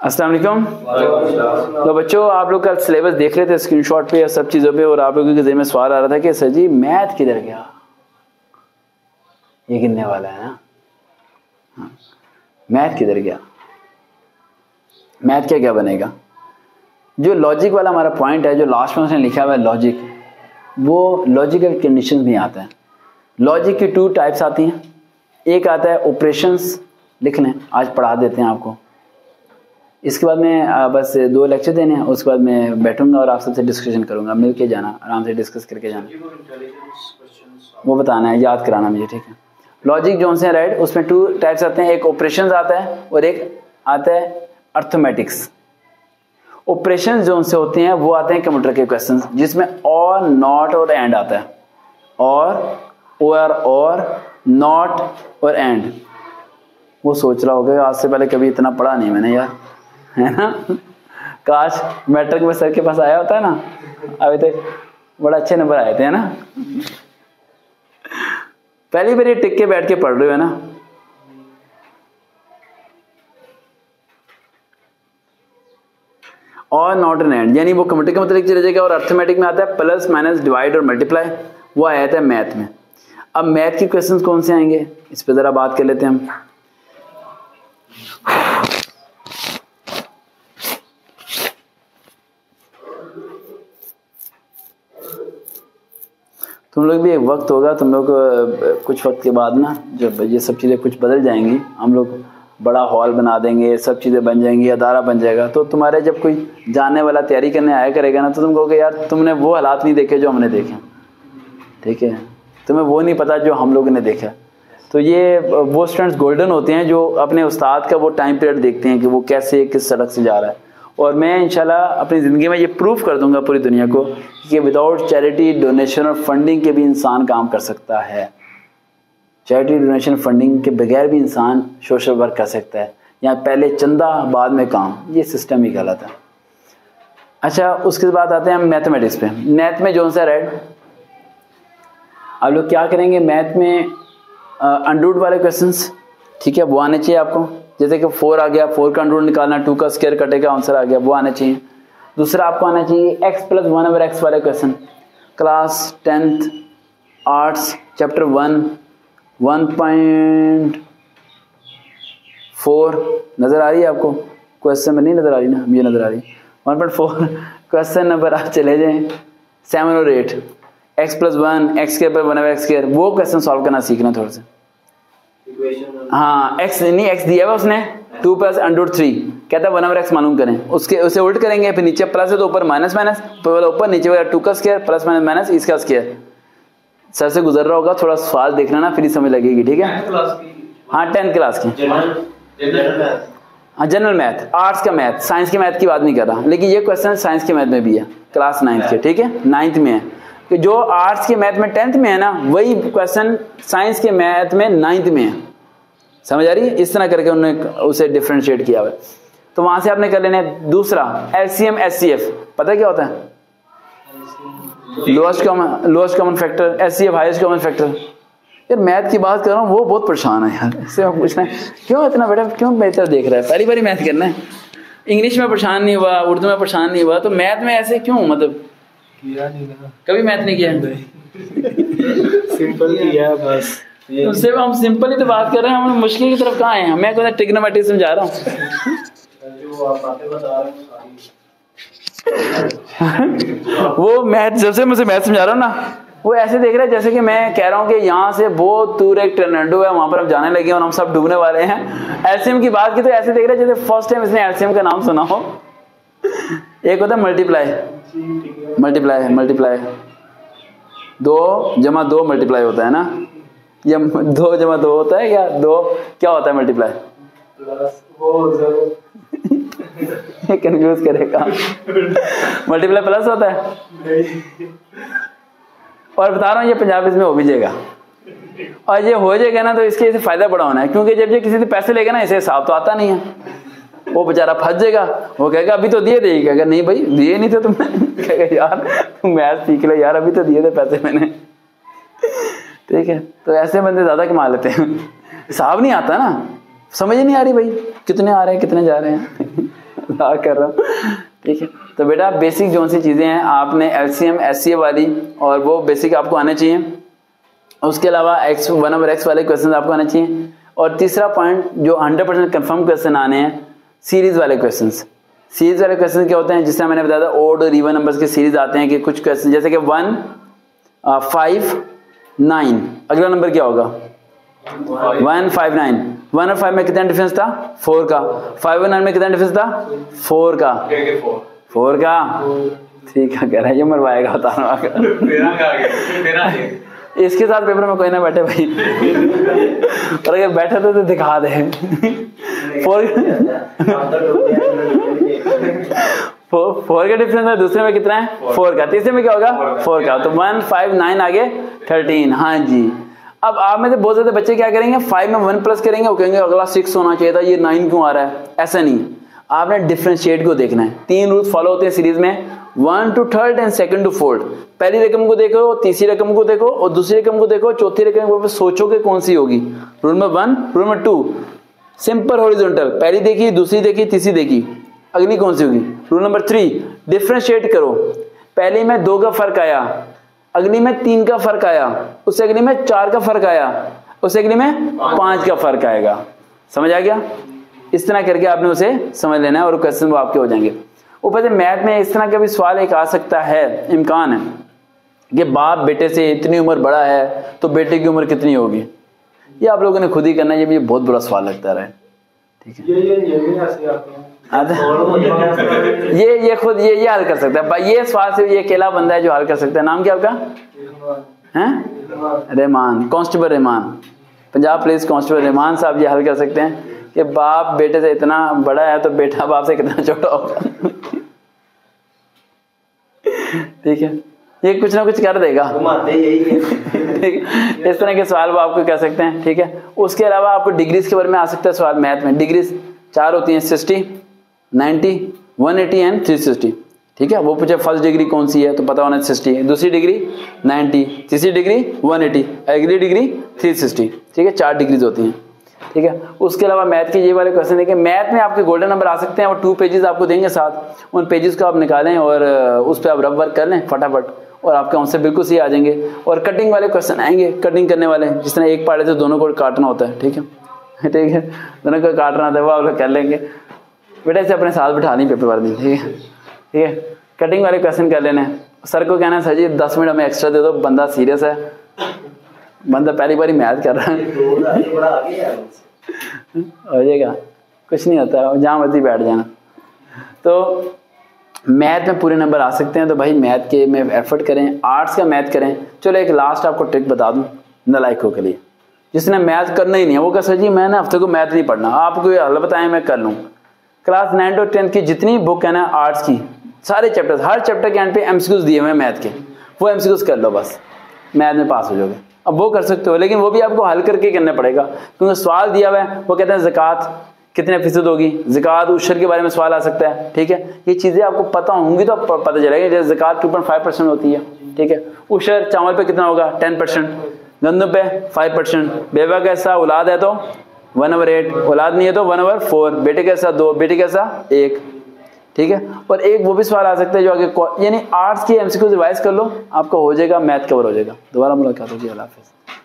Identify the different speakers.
Speaker 1: अस्सलाम वालेकुम। तो बच्चों, आप लोग कल सिलेबस देख रहे थे स्क्रीनशॉट पे या सब चीज़ों पे, और आप लोगों के ज़हन में सवाल आ रहा था कि सर जी मैथ किधर गया, ये गिनने वाला है ना, हाँ, मैथ किधर गया, मैथ क्या क्या बनेगा। जो लॉजिक वाला हमारा पॉइंट है, जो लास्ट में उसने लिखा हुआ है लॉजिक, वो लॉजिकल कंडीशन में आता है। लॉजिक की 2 टाइप्स आती हैं। एक आता है ऑपरेशंस, लिख लें, आज पढ़ा देते हैं आपको। इसके बाद में बस 2 लेक्चर देने हैं, उसके बाद मैं बैठूंगा और आप सबसे डिस्कशन करूंगा, मिल के जाना, आराम से डिस्कस करके जाना, वो बताना है, याद कराना मुझे, ठीक है। लॉजिक जो से राइट, उसमें 2 टाइप्स आते हैं। एक ऑपरेशंस आता है और एक आता है अर्थमेटिक्स। ऑपरेशंस जो उनसे होते हैं वो आते हैं कंप्यूटर के क्वेश्चंस, जिसमें और, नॉट और एंड आता है। और नॉट और एंड। वो सोच रहा होगा आज से पहले कभी इतना पढ़ा नहीं मैंने यार, है ना। काश मैट्रिक में सर के पास आया होता है ना, अभी तक बड़ा अच्छे नंबर आए थे, है ना। पहली बार ये टिक के बैठ के पढ़ रहे हो, है ना। और नॉट एंड एंड, यानी वो कंप्यूटर के मतलब चले जाएगा। और अर्थमेटिक में आता है प्लस माइनस डिवाइड और मल्टीप्लाई, वो आया था मैथ में। अब मैथ के क्वेश्चंस कौन से आएंगे, इस पे जरा बात कर लेते हैं हम। तुम लोग भी एक वक्त होगा, तुम लोग कुछ वक्त के बाद ना जब ये सब चीज़ें कुछ बदल जाएंगी, हम लोग बड़ा हॉल बना देंगे, सब चीज़ें बन जाएंगी, अदारा बन जाएगा, तो तुम्हारे जब कोई जाने वाला तैयारी करने आया करेगा ना, तो तुम कहोगे यार तुमने वो हालात नहीं देखे जो हमने देखे, ठीक है, तुम्हें वो नहीं पता जो हम लोगों ने देखा। तो ये वो स्टूडेंट्स गोल्डन होते हैं जो अपने उस्ताद का वो टाइम पीरियड देखते हैं कि वो कैसे किस सड़क से जा रहा है। और मैं इंशाल्लाह अपनी ज़िंदगी में ये प्रूफ कर दूंगा पूरी दुनिया को कि विदाउट चैरिटी, डोनेशन और फंडिंग के भी इंसान काम कर सकता है। चैरिटी, डोनेशन, फंडिंग के बगैर भी इंसान सोशल वर्क कर सकता है। यहाँ पहले चंदा बाद में काम, ये सिस्टम ही गलत है। अच्छा, उसके बाद आते हैं हम मैथमेटिक्स पे। मैथ में जो सा रेड, आप लोग क्या करेंगे मैथ में, अंडररूट वाले क्वेश्चंस, ठीक है, वो आने चाहिए आपको। जैसे कि 4 आ गया, 4 का अंडररूट निकालना, 2 का स्क्वायर कटेगा, आंसर आ गया, वो आना चाहिए। दूसरा आपको आना चाहिए x + 1/x वाले question, class 10th arts chapter 1 1.4 नजर आ रही है आपको, क्वेश्चन में नहीं नजर आ रही ना, मुझे नजर आ रही 1.4 क्वेश्चन नंबर आप चले जाएं 7 और 8, x + 1 x² + 1/x², वो क्वेश्चन सॉल्व करना सीखना थोड़ा सा। हाँ, x नहीं, x दिया हुआ उसने 2 + √3, कहता है 1/x मालूम करें, उसे उल्ट करेंगे, फिर नीचे प्लस है तो ऊपर माइनस माइनस, ऊपर नीचे 2 का स्क्वायर प्लस माइनस माइनस इसका स्क्वायर। सर से गुजर रहा होगा, थोड़ा सवाल देखना ना, फिर समझ लगेगी, ठीक है। हाँ 10th क्लास की, हाँ जनरल मैथ, आर्ट्स का मैथ, साइंस के मैथ की बात नहीं कर रहा, लेकिन ये क्वेश्चन साइंस के मैथ में भी है, क्लास 9th के, ठीक है, 9th में है। कि जो आर्ट्स के मैथ में 10th में है ना, वही क्वेश्चन साइंस के मैथ में 9th में है। समझ आ रही है, इस तरह करके उन्होंने उसे डिफरेंशिएट किया हुआ है। तो वहां से आपने कर लेना है। दूसरा LCM SCF, पता क्या होता है, lowest common factor, SCF highest common factor. यार मैथ की बात कर रहा हूँ, वो बहुत परेशान है यार, इससे पूछना है क्यों इतना बेटा, क्यों बेहतर देख रहा है, पहली बार मैथ करना है, इंग्लिश में परेशान नहीं हुआ, उर्दू में परेशान नहीं हुआ, तो मैथ में ऐसे क्यों, मतलब किया नहीं ना, कभी मैथ नहीं किया, सिंपल किया बस। उससे हम सिंपल ही तो बात कर रहे हैं, हम मुश्किल की तरफ कहाँ हैं, मैं कोई ट्रिग्नोमेट्री समझा रहा हूँ। वो मैथ, जब से मुझे मैथ समझा रहा हूँ ना, वो ऐसे देख रहा है जैसे कि मैं कह रहा हूँ कि यहाँ से बहुत दूर एक टर्नेडो है, वहां पर हम जाने लगे और हम सब डूबने वाले हैं। एलसीएम की बात की तो ऐसे देख रहा है जैसे फर्स्ट टाइम इसने एलसीएम का नाम सुना हो। एक होता है मल्टीप्लाई, 2 + 2 मल्टीप्लाई होता है ना, या 2 + 2 होता है, या 2 क्या होता है मल्टीप्लाई, कंफ्यूज करेगा। मल्टीप्लाई प्लस होता है, और बता रहा हूँ ये पंजाबी में हो भी जाएगा, और ये हो जाएगा ना तो इसके इसे फायदा बड़ा होना है, क्योंकि जब ये किसी से पैसे लेगा ना, इसे हिसाब तो आता नहीं है, वो बेचारा फंस जाएगा, वो कहेगा अभी तो दिए थे, कहेगा नहीं भाई दिए नहीं थे तुमने, कहेगा यार तुम मैथ सीख लो यार, अभी तो दिए थे पैसे मैंने, ठीक है। तो ऐसे बंदे ज्यादा कमा लेते हैं, हिसाब नहीं आता ना, समझ नहीं आ रही भाई कितने आ रहे हैं कितने जा रहे हैं। मजाक कर रहा हूँ, ठीक है। तो बेटा बेसिक जो सी चीजें हैं आपने एलसीएम एचसीएफ वाली और वो बेसिक आपको आने चाहिए। उसके अलावा x 1/x वाले क्वेश्चन आपको आने चाहिए। और तीसरा पॉइंट जो 100% कंफर्म क्वेश्चन आने हैं, सीरीज वाले क्वेश्चंस। सीरीज वाले क्वेश्चन क्या होते हैं, जिससे मैंने बताया था ओड और इवन नंबर्स की सीरीज आते हैं कि कुछ क्वेश्चन जैसे कि 1 5 9, अगला नंबर क्या होगा 1 5 9। 1 और 5 में कितना डिफरेंस था 4 का। 5 और 9 में कितना डिफरेंस था 4 का। 4 का ठीक है, कह रहा है ये मरवाएगा बता रहा हूँ। इसके साथ पेपर में कोई ना बैठे भाई, और अगर बैठे तो दिखा दे। 4 का डिफरेंस है, दूसरे में कितना है 4 का, तीसरे में क्या होगा 4 का। तो 1 5 9 आगे 13। हाँ जी, अब आप में से बहुत ज्यादा बच्चे क्या करेंगे 5 में 1 प्लस करेंगे, वो कहेंगे अगला 6 होना चाहिए था, ये 9 क्यों आ रहा है। ऐसा नहीं, आपने डिफरेंशिएट को देखना है। 3 रूल्स फॉलो होते हैं सीरीज में, 1 to 3rd and 2nd to 4th। पहली रकम को देखो, तीसरी रकम को देखो और दूसरी रकम को देखो, चौथी रकम को सोचो कि कौन सी होगी। Rule number 1, rule number 2 simple horizontal, पहली देखी दूसरी देखी तीसरी देखी, अगली कौन सी होगी। रूल नंबर 3 डिफरेंशिएट करो, पहली में 2 का फर्क आया, अगली में 3 का फर्क आया, उससे अगली में 4 का फर्क आया, उससे अगली में 5 का फर्क आएगा। समझ आ गया। इस तरह करके आपने उसे समझ लेना है और क्वेश्चन वो आपके हो जाएंगे। ऊपर से मैथ में इस तरह का भी सवाल एक आ सकता है, इम्कान है कि बाप बेटे से इतनी उम्र बड़ा है तो बेटे की उम्र कितनी होगी। ये आप लोगों ने खुद ही करना है, ये मुझे बहुत बुरा सवाल लगता है। ठीक है, ये खुद ये हल कर सकता है। ये सवाल से ये अकेला बंदा है जो हल कर सकता है। नाम क्या आपका है? Rahman, constable Rahman, Punjab police constable Rahman साहब ये हल कर सकते हैं कि बाप बेटे से इतना बड़ा है तो बेटा बाप से कितना छोटा होगा। ठीक है, ये कुछ ना कुछ कर देगा। ठीक है, इस तरह के सवाल वो आपको कह सकते हैं। ठीक है, उसके अलावा आपको डिग्रीज के बारे में आ सकता है सवाल मैथ में। डिग्रीज 4 होती हैं, 60, 90, 180 एंड 360। ठीक है, वो पूछे फर्स्ट डिग्री कौन सी है तो पता होना 60, दूसरी डिग्री 90, तीसरी डिग्री 180, अगली डिग्री 360। ठीक है, 4 डिग्रीज होती हैं। ठीक है, उसके अलावा मैथ के ये वाले क्वेश्चन देखें, मैथ में आपके गोल्डन नंबर आ सकते हैं। और 2 पेजेस आपको देंगे साथ, उन पेजेस को आप निकालें और उस पर आप रफ वर्क कर लें फटाफट, और आपके आंसर बिल्कुल सही आ जाएंगे। और कटिंग वाले क्वेश्चन आएंगे, कटिंग करने वाले, जिस तरह एक पार्ट से दोनों को काटना होता है। ठीक है, ठीक है, दोनों को काटना होता है, वो आप लोग कर लेंगे। बेटा इसे अपने साथ बिठा लें पेपर वाले दिन। ठीक है, ठीक है, कटिंग वाले क्वेश्चन कर लेने। सर को कहना है सर जी 10 मिनट हमें एक्स्ट्रा दे दो, बंदा सीरियस है, बंदा पहली बार मैथ कर रहा है। हो जाएगा, कुछ नहीं होता, जहाँ मर्जी बैठ जाना। तो मैथ में पूरे नंबर आ सकते हैं, तो भाई मैथ के में एफर्ट करें, आर्ट्स का मैथ करें। चलो एक लास्ट आपको ट्रिक बता दूं नालायकों के लिए, जिसने मैथ करना ही नहीं है वो कह सर जी मैंने हफ्ते को मैथ नहीं पढ़ना, आपको ये हल बताएं मैं कर लूँ। क्लास 9 और 10 की जितनी बुक है ना आर्ट्स की, सारे चैप्टर्स, हर चैप्टर के एंड पे एमसीक्यूज दिए हुए हैं मैथ के, वो एमसीक्यूज कर लो, बस मैथ में पास हो जाओगे। अब वो कर सकते हो, लेकिन वो भी आपको हल करके करना पड़ेगा, क्योंकि सवाल दिया हुआ है। वो कहते हैं ज़कात कितने फीसद होगी, ज़कात उशर के बारे में सवाल आ सकता है। ठीक है, ये चीज़ें आपको पता होंगी तो पता चलेगा। जैसे ज़कात 2.5% होती है। ठीक है, उशर चावल पे कितना होगा 10%, गंदम पे 5%, बेवा कैसा औलाद है तो 1/8, औलाद नहीं है तो 1/4, बेटे कैसा 2, बेटी कैसा 1। ठीक है, और एक वो भी सवाल आ सकता है जो आगे, यानी आर्ट्स की एमसीक्यू रिवाइज कर लो, आपका हो जाएगा, मैथ कवर हो जाएगा। दोबारा मुलाकात होगी, अल्लाह हाफ़िज़।